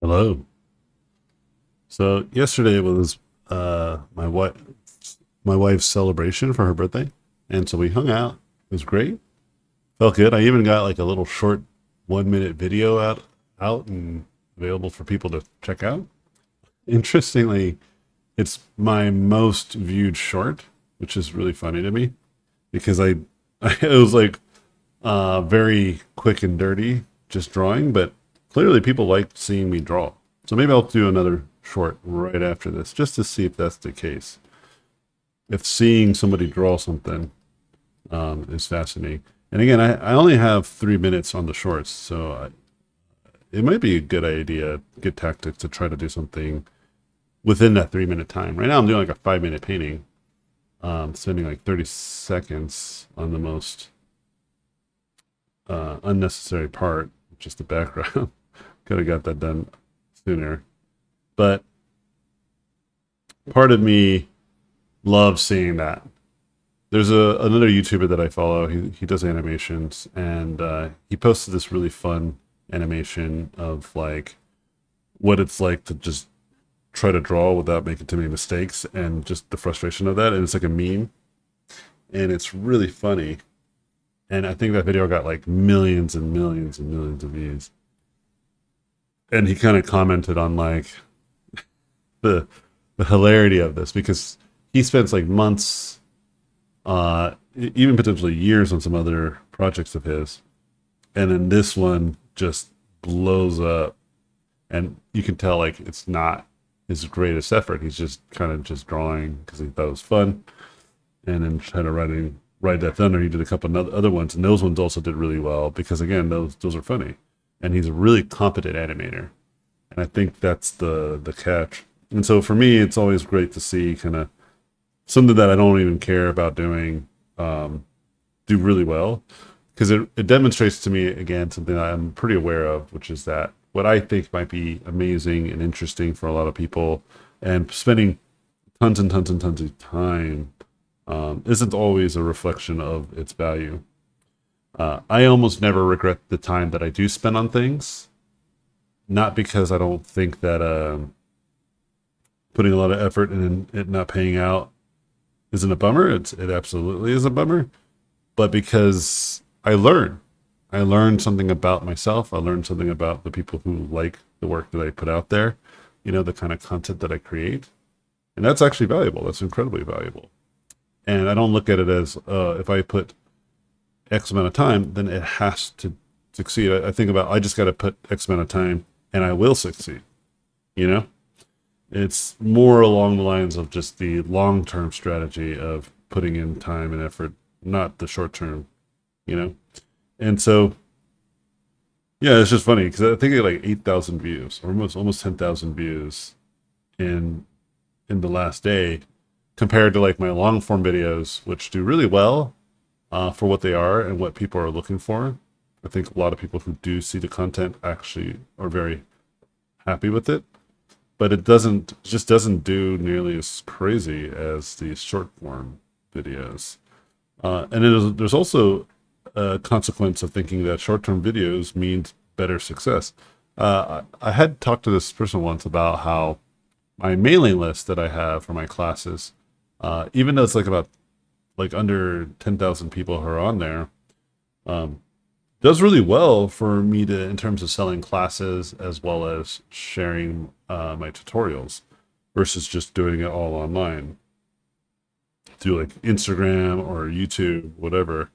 Hello. So yesterday was my wife's celebration for her birthday, and so we hung out. It was great. Felt good. I even got like a little short 1 minute video out and available for people to check out. Interestingly, it's my most viewed short, which is really funny to me because it was like very quick and dirty, just drawing, but clearly people like seeing me draw. So maybe I'll do another short right after this just to see if that's the case. If seeing somebody draw something is fascinating. And again, I only have 3 minutes on the shorts, so it might be a good idea, good tactic to try to do something within that 3 minute time. Right now, I'm doing like a 5 minute painting, spending like 30 seconds on the most unnecessary part, just the background. Could have got that done sooner. But part of me loves seeing that. There's another YouTuber that I follow. He does animations, and he posted this really fun animation of like what it's like to just try to draw without making too many mistakes, and just the frustration of that. And it's like a meme, and it's really funny. And I think that video got like millions and millions and millions of views. And he kind of commented on like the the hilarity of this because he spends like months, even potentially years on some other projects of his, and then this one just blows up, and you can tell like it's not his greatest effort. He's just kind of just drawing because he thought it was fun, and then trying to ride that thunder. He did a couple of other ones, and those ones also did really well because again, those are funny, and he's a really competent animator, and I think that's the catch. And so for me, it's always great to see kind of something that I don't even care about doing do really well because it demonstrates to me again something that I'm pretty aware of, which is that what I think might be amazing and interesting for a lot of people and spending tons and tons and tons of time isn't always a reflection of its value. I almost never regret the time that I do spend on things, not because I don't think that putting a lot of effort and it not paying out isn't a bummer. It absolutely is a bummer, but because I learned something about myself. I learned something about the people who like the work that I put out there. The kind of content that I create, and that's actually valuable. That's incredibly valuable. And I don't look at it as if I put X amount of time, then it has to succeed. I think about I just got to put X amount of time, and I will succeed. You know, it's more along the lines of just the long term strategy of putting in time and effort, not the short term, you know? And so, yeah, it's just funny because I think it like 8,000 views, or almost 10,000 views in the last day compared to like my long form videos, which do really well for what they are and what people are looking for. I think a lot of people who do see the content actually are very happy with it, but just doesn't do nearly as crazy as these short form videos. There's also a consequence of thinking that short term videos means better success. I had talked to this person once about how my mailing list that I have for my classes, even though it's like about like under 10,000 people who are on there, um, does really well for me to in terms of selling classes as well as sharing my tutorials versus just doing it all online through like Instagram or YouTube, whatever.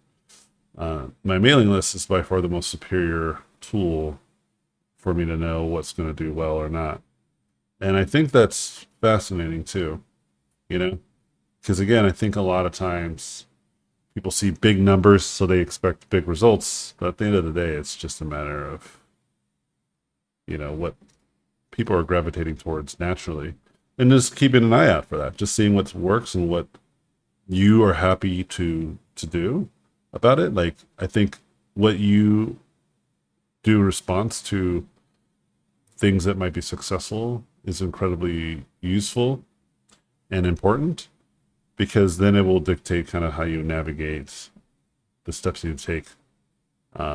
My mailing list is by far the most superior tool for me to know what's going to do well or not. And I think that's fascinating too, you know, because again, I think a lot of times people see big numbers, so they expect big results. But at the end of the day, it's just a matter of, what people are gravitating towards naturally. And just keeping an eye out for that, just seeing what works and what you are happy to do about it. Like I think what you do in response to things that might be successful is incredibly useful and important because then it will dictate kind of how you navigate the steps you take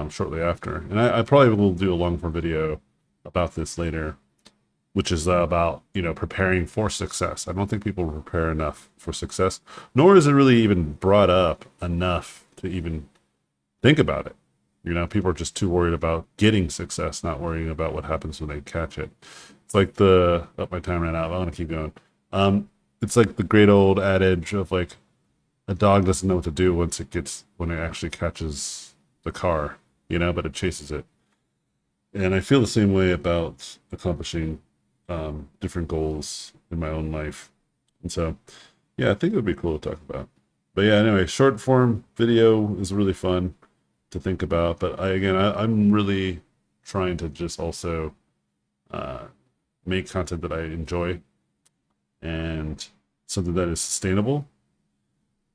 shortly after. And I probably will do a long form video about this later. which is about, preparing for success. I don't think people prepare enough for success, nor is it really even brought up enough to even think about it. People are just too worried about getting success, not worrying about what happens when they catch it. It's like my time ran out. I want to keep going. It's like the great old adage of like a dog doesn't know what to do when it actually catches the car, but it chases it. And I feel the same way about accomplishing different goals in my own life. And so, yeah, I think it would be cool to talk about. But yeah, anyway, short form video is really fun to think about. But I'm really trying to just also uh, make content that I enjoy and something that is sustainable,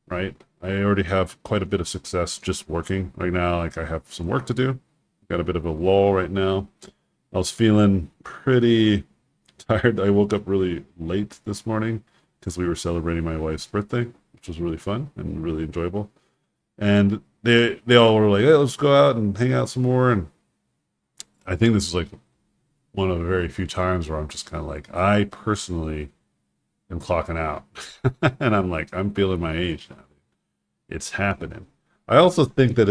right? I already have quite a bit of success just working right now. Like I have some work to do. Got a bit of a lull right now. I was feeling pretty tired. I woke up really late this morning because we were celebrating my wife's birthday, which was really fun and really enjoyable. And they all were like, "Hey, let's go out and hang out some more." And I think this is like one of the very few times where I'm just kind of like, I personally am clocking out, and I'm like, I'm feeling my age now. It's happening. I also think that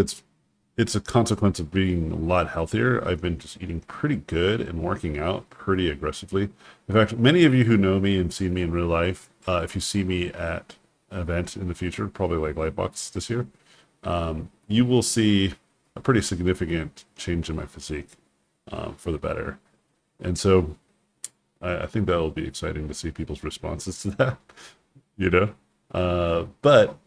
it's a consequence of being a lot healthier. I've been just eating pretty good and working out pretty aggressively. In fact, many of you who know me and seen me in real life, if you see me at an event in the future, probably like Lightbox this year, you will see a pretty significant change in my physique for the better. And so I think that will be exciting to see people's responses to that, you know? But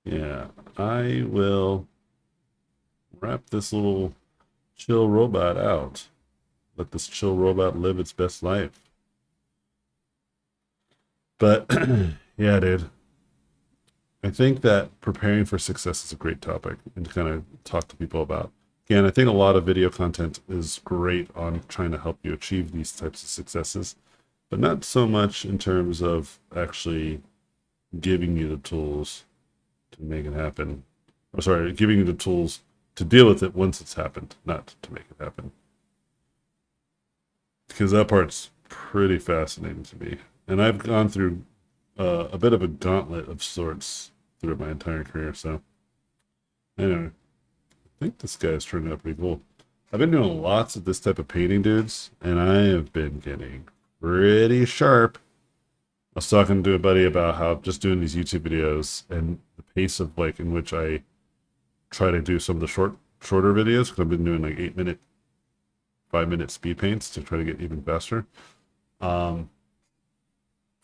yeah, I will wrap this little chill robot out. Let this chill robot live its best life. But yeah, dude, I think that preparing for success is a great topic and to kind of talk to people about. Again, I think a lot of video content is great on trying to help you achieve these types of successes, but not so much in terms of actually giving you the tools to make it happen. Or sorry, giving you the tools to deal with it once it's happened, not to make it happen. Because that part's pretty fascinating to me. And I've gone through a bit of a gauntlet of sorts through my entire career. So, anyway, I think this guy's turned out pretty cool. I've been doing lots of this type of painting, dudes, and I have been getting pretty sharp. I was talking to a buddy about how just doing these YouTube videos and the pace of like in which I try to do some of the shorter videos, because I've been doing like 8-minute, 5-minute speed paints to try to get even faster. I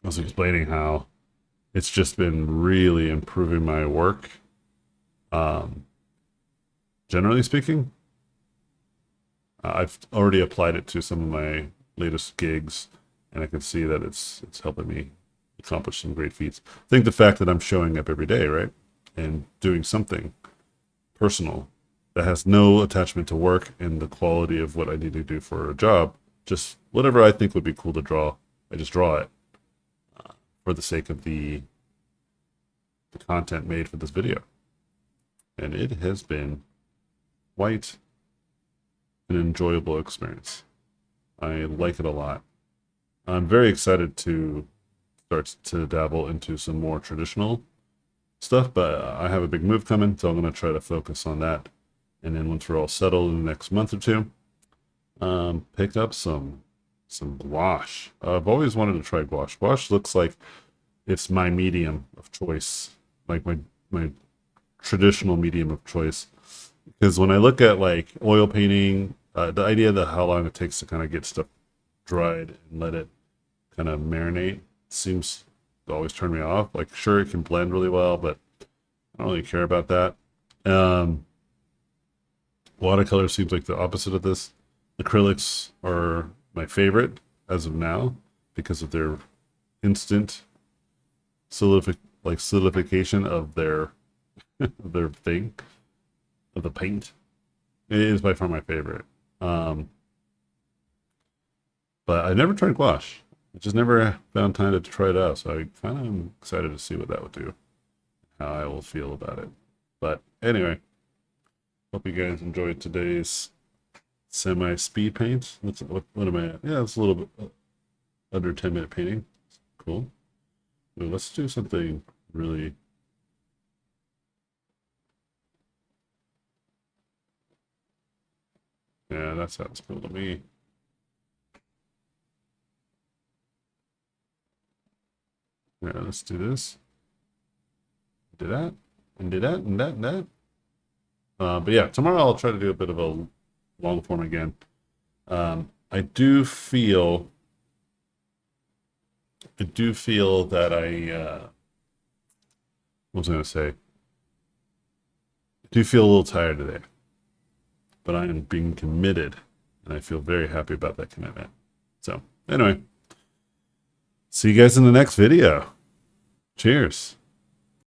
was explaining how it's just been really improving my work. Generally speaking, I've already applied it to some of my latest gigs, and I can see that it's helping me accomplish some great feats. I think the fact that I'm showing up every day, right, and doing something personal that has no attachment to work and the quality of what I need to do for a job, just whatever I think would be cool to draw, I just draw it for the sake of the content made for this video. And it has been quite an enjoyable experience. I like it a lot. I'm very excited to start to dabble into some more traditional stuff, but I have a big move coming, so I'm going to try to focus on that. And then once we're all settled in the next month or two, pick up some gouache. I've always wanted to try gouache. Gouache looks like it's my medium of choice, like my traditional medium of choice. Because when I look at like oil painting, the idea that how long it takes to kind of get stuff dried and let it kind of marinate seems to always turn me off. Like, sure, it can blend really well, but I don't really care about that. Watercolor seems like the opposite of this. Acrylics are my favorite as of now because of their instant solidification of their their thing of the paint. It is by far my favorite. But I never tried gouache. I just never found time to try it out. So I kind of am excited to see what that would do, how I will feel about it. But anyway, hope you guys enjoyed today's semi-speed paint. What am I at? Yeah, it's a little bit under 10-minute painting. Cool. Ooh, let's do something really. Yeah, that sounds cool to me. Yeah, let's do this. Do that, and do that, and that, and that. But yeah, tomorrow I'll try to do a bit of a long form again. I do feel that what was I going to say? I do feel a little tired today, but I am being committed, and I feel very happy about that commitment. So anyway, see you guys in the next video. Cheers.